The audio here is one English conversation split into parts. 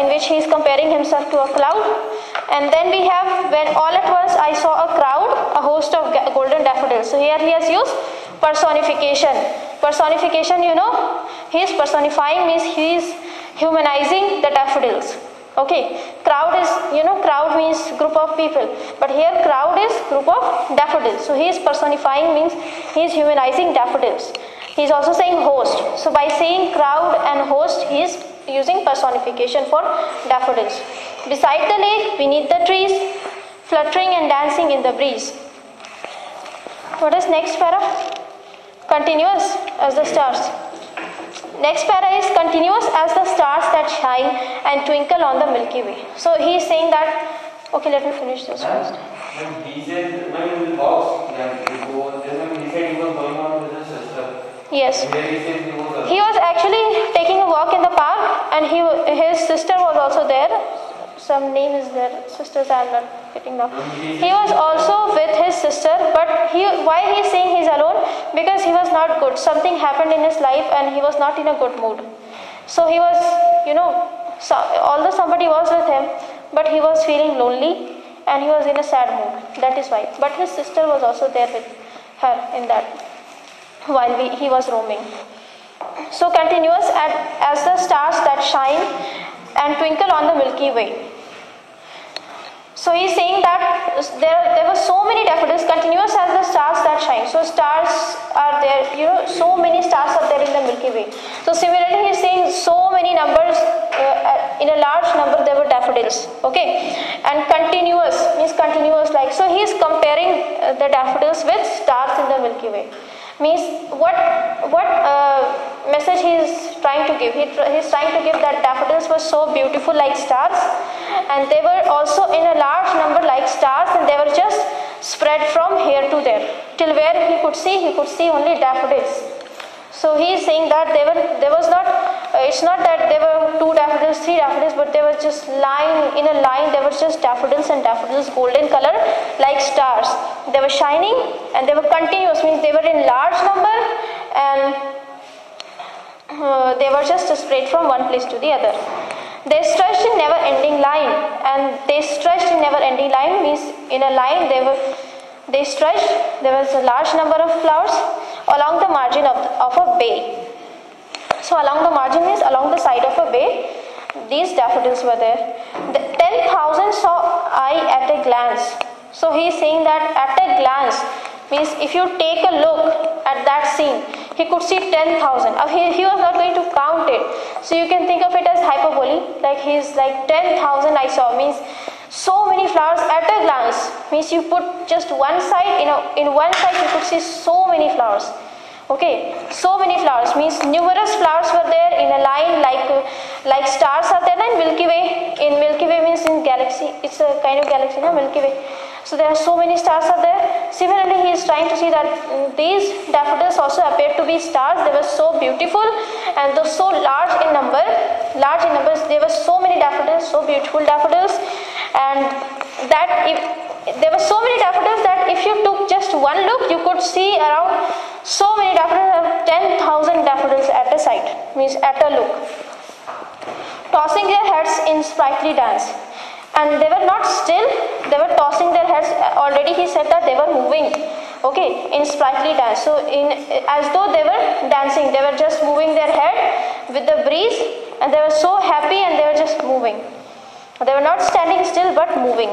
in which he is comparing himself to a cloud. And then we have, when all at once I saw a crowd, a host of golden daffodils. So here he has used personification. Personification, you know, he is personifying, means he is humanizing the daffodils. Okay, crowd is, you know, crowd means group of people, but here crowd is group of daffodils. So he is personifying, means he is humanizing daffodils. He is also saying host. So by saying crowd and host, he is using personification for daffodils. Beside the lake, beneath the trees, fluttering and dancing in the breeze. What is next para? Continuous as the stars. Next para is continuous as the stars that shine and twinkle on the Milky Way. So he is saying that, okay, let me finish this first. When he said, when he walks, then he said he was going on with his sister. Yes. He was actually taking a walk in the park, and his sister was also there. Some name is there, sisters I am not getting now. He was also with his sister, but why he is saying he is alone? Because he was not good. Something happened in his life and he was not in a good mood. So he was, you know, although somebody was with him, but he was feeling lonely and he was in a sad mood. That is why. But his sister was also there with her in that, while he was roaming. So continuous as the stars that shine and twinkle on the Milky Way. So he is saying that there were so many daffodils, continuous as the stars that shine. So stars are there, you know, so many stars are there in the Milky Way. So similarly he is saying so many numbers, in a large number there were daffodils. Okay, and continuous means continuous, like, so he is comparing the daffodils with stars in the Milky Way. Means what message he is trying to give? He is trying to give that daffodils were so beautiful like stars, and they were also in a large number like stars, and they were just spread from here to there, till where he could see only daffodils. So he is saying that it's not that there were 2 daffodils, 3 daffodils, but they were just lying in a line. There were just daffodils and daffodils, golden color like stars. They were shining and they were continuous, means they were in large number, and they were just spread from one place to the other. They stretched in never-ending line, and they stretched in never-ending line means in a line they stretched. There was a large number of flowers along the margin of a bay. So along the margin means along the side of a bay, these daffodils were there. 10,000 saw I at a glance. So he is saying that at a glance means if you take a look at that scene, he could see 10,000. He was not going to count it. So you can think of it as hyperbole, like he is like 10,000 I saw, means so many flowers at a glance, means you put just one side, in one side you could see so many flowers. Okay, so many flowers means numerous flowers were there in a line like stars are there in Milky Way. In Milky Way means in galaxy, it's a kind of galaxy, no, Milky Way. So there are so many stars are there. Similarly, he is trying to see that these daffodils also appeared to be stars. They were so beautiful and though so large in numbers. There were so many daffodils, so beautiful daffodils, and there were so many daffodils that if you took just one look, you could see around so many daffodils, 10,000 daffodils at a sight, means at a look, tossing their heads in sprightly dance. And they were not still, they were tossing their heads. Already he said that they were moving, okay, in sprightly dance. So as though they were dancing, they were just moving their head with the breeze, and they were so happy and they were just moving. They were not standing still but moving.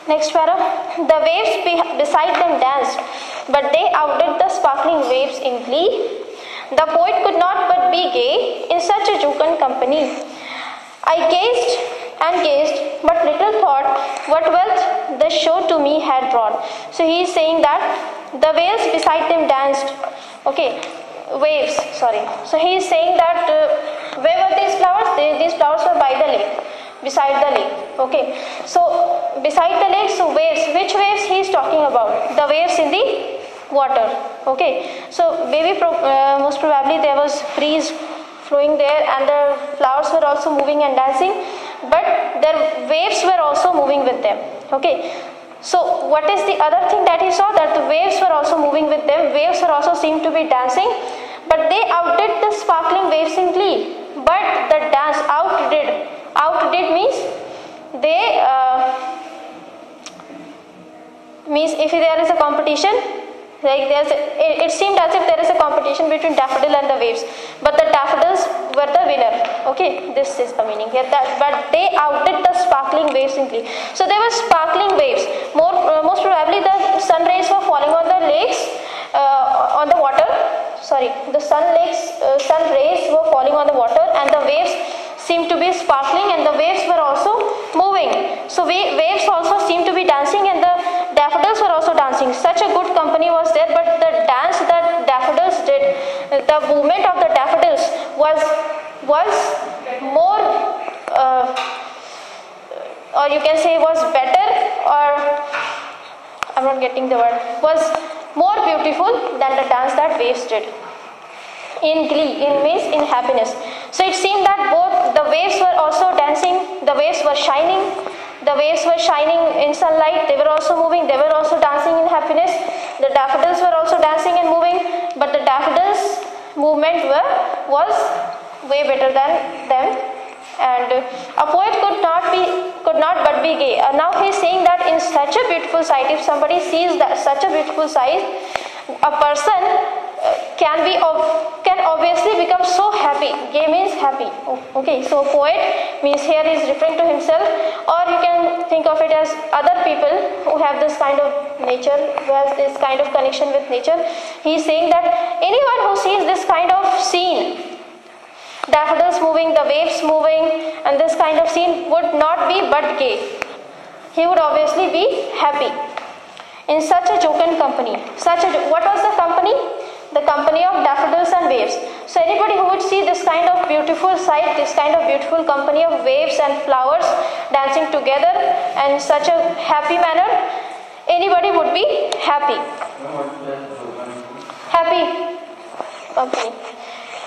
Next para. The waves beside them danced, but they outdid the sparkling waves in glee. The poet could not but be gay in such a jocund company. I gazed and gazed, but little thought what wealth the show to me had brought. So he is saying that the waves beside them danced. Okay, waves, sorry. So he is saying that where were these flowers? These flowers were by the lake, beside the lake. Okay, so beside the lake, so waves. Which waves he is talking about? The waves in the water. Okay, so maybe most probably there was breeze flowing there, and the flowers were also moving and dancing, but their waves were also moving with them. Okay, so what is the other thing that he saw? That the waves were also moving with them. Waves were also seemed to be dancing, but they outdid the sparkling waves in glee. But the dance means if there is a competition, like it seemed as if there is a competition between daffodil and the waves, but the daffodils were the winner. Okay, this is the meaning here. But they outdid the sparkling waves simply. So there were sparkling waves. Most probably the sun rays were falling on the lakes, on the water. Sorry, the sun rays were falling on the water, and the waves seemed to be sparkling, and the waves were also moving. So waves also seemed to be dancing, and the daffodils were also dancing. Such a good company was there, but the dance that daffodils did, the movement of the daffodils was more, or you can say was better, or I'm not getting the word, was more beautiful than the dance that waves did. In glee, in happiness. So it seemed that both the waves were also dancing, the waves were shining in sunlight, they were also moving, they were also dancing in happiness. The daffodils were also dancing and moving, but the daffodils' movement was way better than them. And a poet could not but be gay. Now he is saying that in such a beautiful sight, if somebody sees that such a beautiful sight, a person can obviously become so happy. Gay means happy. Okay, so poet means here he is referring to himself, or you can think of it as other people who have this kind of nature, who has this kind of connection with nature. He is saying that anyone who sees this kind of scene, daffodils moving, the waves moving, and this kind of scene would not be but gay. He would obviously be happy. In such a jocund company. What was the company? The company of daffodils and waves. So anybody who would see this kind of beautiful sight, this kind of beautiful company of waves and flowers dancing together in such a happy manner, anybody would be happy. Happy company.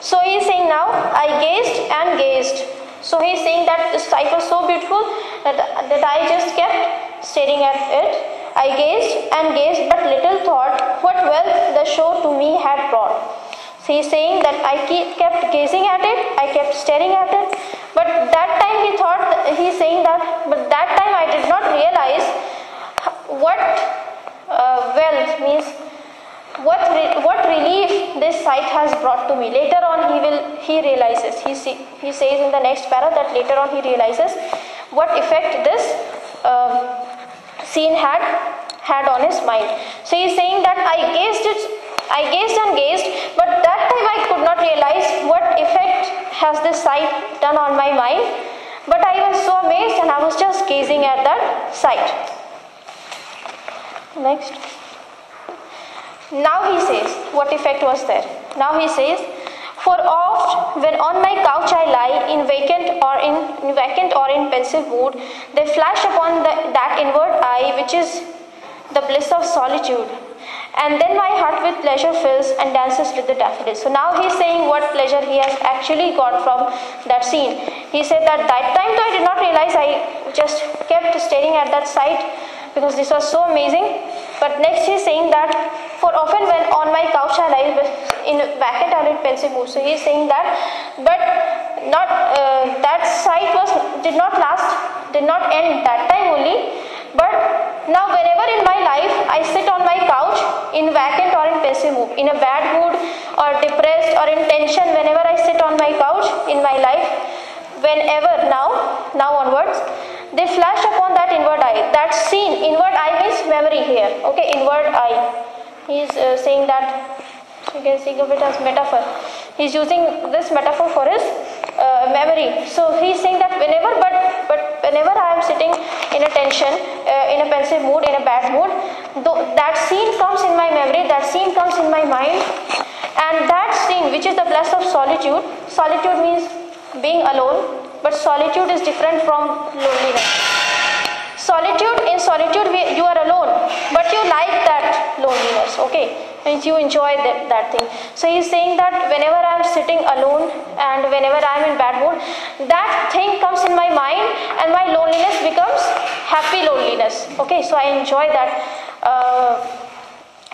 So he is saying now, I gazed and gazed. So he is saying that the sight was so beautiful that I just kept staring at it. I gazed and gazed, but little thought what wealth the show to me had brought. So he is saying that I kept gazing at it, I kept staring at it, but that time he is saying that, but that time I did not realize what wealth means, what relief this sight has brought to me. Later on he realizes, he says in the next para that later on he realizes what effect this scene had on his mind. So he is saying that I gazed and gazed, but that time I could not realize what effect has this sight done on my mind. But I was so amazed, and I was just gazing at that sight. Next. Now he says, what effect was there? Now he says, for oft when on my couch I lie in vacant or in pensive mood, they flash upon that inward eye which is the bliss of solitude, and then my heart with pleasure fills and dances with the daffodils. So now he is saying what pleasure he has actually got from that scene. He said that time though I did not realize, I just kept staring at that sight because this was so amazing. But next he is saying that for often when on my couch I lie in vacant or in pensive mood. So he is saying that, but not that sight did not end that time only. But now whenever in my life I sit on my couch in vacant or in pensive mood, in a bad mood or depressed or in tension, whenever I sit on my couch in my life, whenever now onwards, they flash upon that inward eye. That scene, inward eye means memory here. Okay, inward eye. He is saying that, you can think of it as metaphor. He is using this metaphor for his memory. So he is saying that whenever I am sitting in a tension, in a pensive mood, in a bad mood, that scene comes in my memory, that scene comes in my mind, and that scene, which is the bliss of solitude. Solitude means being alone, but solitude is different from loneliness. In solitude you are alone, but you like that loneliness, okay, and you enjoy that thing. So he is saying that whenever I am sitting alone and whenever I am in bad mood, that thing comes in my mind and my loneliness becomes happy loneliness. Okay, so I enjoy that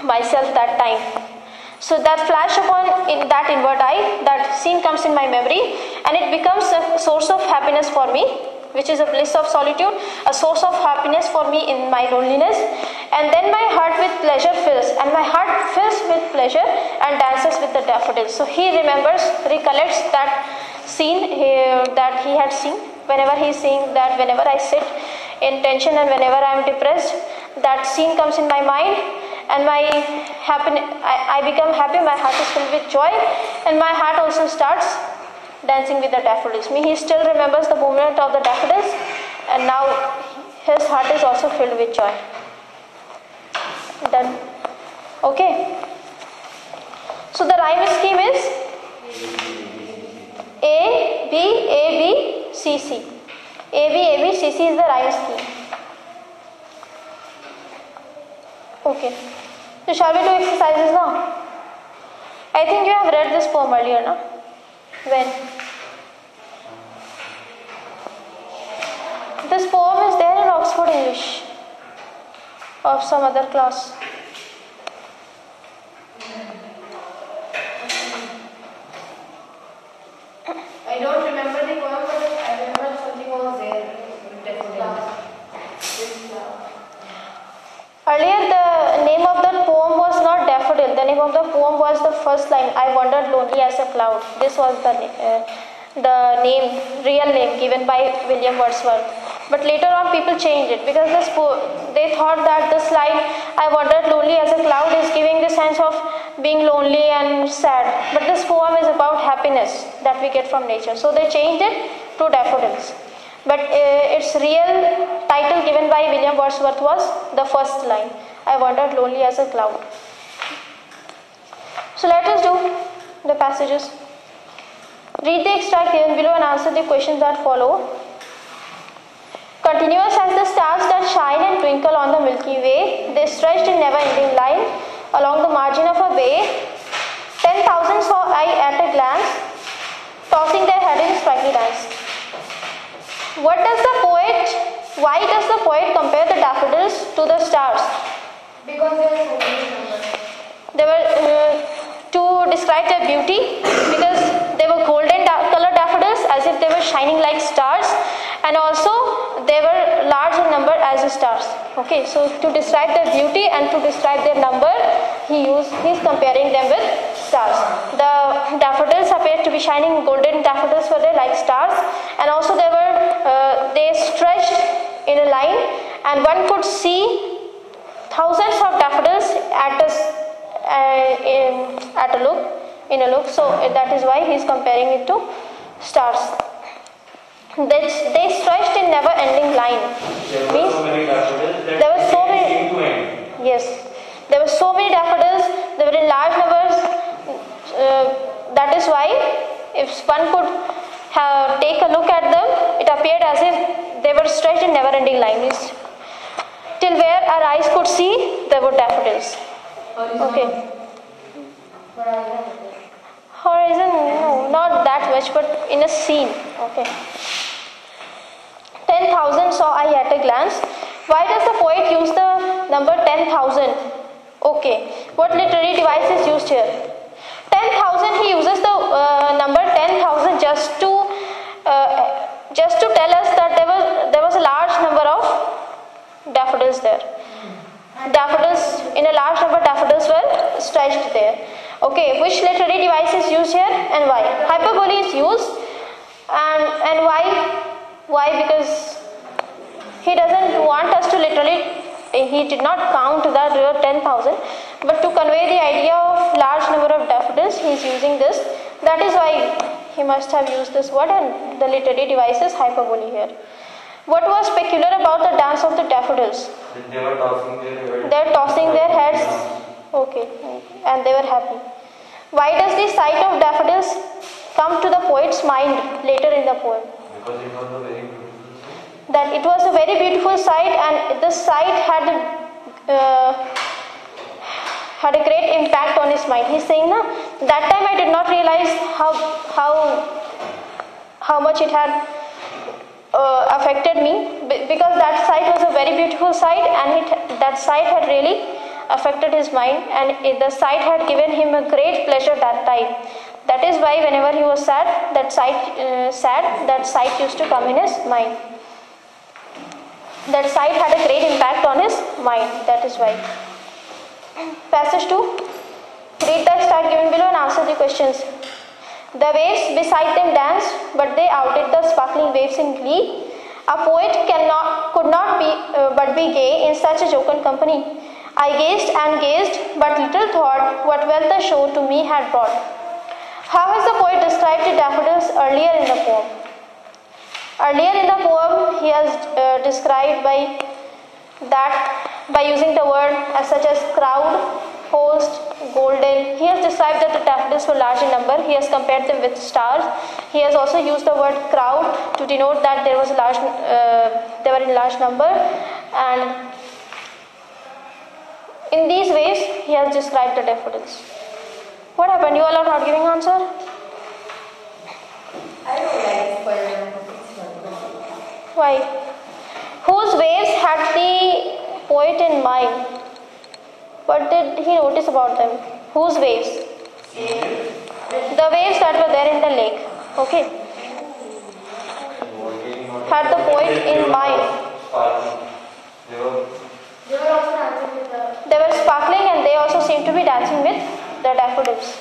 myself that time. So that flash upon in that inward eye, that scene comes in my memory and it becomes a source of happiness for me. which is a bliss of solitude, a source of happiness for me in my loneliness. And then my heart with pleasure fills, and my heart fills with pleasure and dances with the daffodils. So he recollects that scene that he had seen. Whenever he is seeing that, whenever I sit in tension and whenever I am depressed, that scene comes in my mind, and my happiness, I become happy. My heart is filled with joy, and my heart also starts dancing with the daffodils. He still remembers the moment of the daffodils, and now his heart is also filled with joy. Done. Okay. So the rhyme scheme is A B A B C C. A B A B C C is the rhyme scheme. Okay. So shall we do exercises now? I think you have read this poem earlier, no? When? This poem is there in Oxford English of some other class. I don't remember the poem, but I remember something was there. Earlier, the name of the poem was not Daffodil. The name of the poem was the first line, I wandered lonely as a cloud. This was the name, real name given by William Wordsworth. But later on, people changed it because they thought that this line, I wandered lonely as a cloud, is giving the sense of being lonely and sad. But this poem is about happiness that we get from nature. So they changed it to daffodils. But its real title given by William Wordsworth was the first line, I wandered lonely as a cloud. So let us do the passages. Read the extract given below and answer the questions that follow. Continuous as the stars that shine and twinkle on the Milky Way, they stretched in never-ending line along the margin of a bay. 10,000 saw I at a glance, tossing their head in sprightly dance. Why does the poet compare the daffodils to the stars? Because there are so many numbers. They were to describe their beauty, because they were golden colored daffodils as if they were shining like stars, and also they were large in number as stars. Okay, so to describe their beauty and to describe their number, he's comparing them with stars. The daffodils appeared to be shining, golden daffodils were there like stars, and also they stretched in a line, and one could see thousands of daffodils in a look. So that is why he is comparing it to stars. They stretched in never-ending line. There were so many daffodils that there were so many. came to end. Yes, there were so many daffodils. They were in large numbers. That is why, if one could take a look at them, it appeared as if they were stretched in never-ending line. Means, till where our eyes could see, there were daffodils. Okay. Horizon, no, not that much, but in a scene. Okay. 10,000 saw I at a glance. Why does the poet use the number 10,000? Okay. What literary device is used here? 10,000, he uses the number 10,000 just to tell us that there was a large number of daffodils there. Daffodils, in a large number, daffodils were stretched there. Okay, which literary device is used here and why? Hyperbole is used, and why? Why? Because he doesn't want us to literally, he did not count that there were 10,000, but to convey the idea of large number of daffodils, he is using this. That is why he must have used this word, and the literary device is hyperbole here. What was peculiar about the dance of the daffodils? They were tossing their heads. They were tossing their heads. Okay, and they were happy. Why does the sight of daffodils come to the poet's mind later in the poem? Because it was a very beautiful sight. That it was a very beautiful sight, and this sight had a great impact on his mind. He's saying, "Na, that time I did not realize how much it had affected me, because that sight was a very beautiful sight, and that sight had really affected his mind, and the sight had given him a great pleasure that time. That is why whenever he was sad, that sight used to come in his mind." That sight had a great impact on his mind. That is why. Passage 2. Read the start given below and answer the questions. The waves beside them danced, but they outdid the sparkling waves in glee. A poet could not be but be gay in such a jocund company. I gazed and gazed, but little thought what wealth the show to me had brought. How has the poet described the daffodils earlier in the poem? Earlier in the poem, he has described by using the word such as crowd, host, golden. He has described that the daffodils were large in number. He has compared them with stars. He has also used the word crowd to denote that they were in large number. And in these ways, he has described the daffodils. What happened? You all are not giving answer? I don't like poem. Why? Whose waves had the poet in mind? What did he notice about them? Whose waves? The waves that were there in the lake. Okay. Had the poet in mind. They were also dancing with the. They were sparkling and they also seemed to be dancing with the daffodils.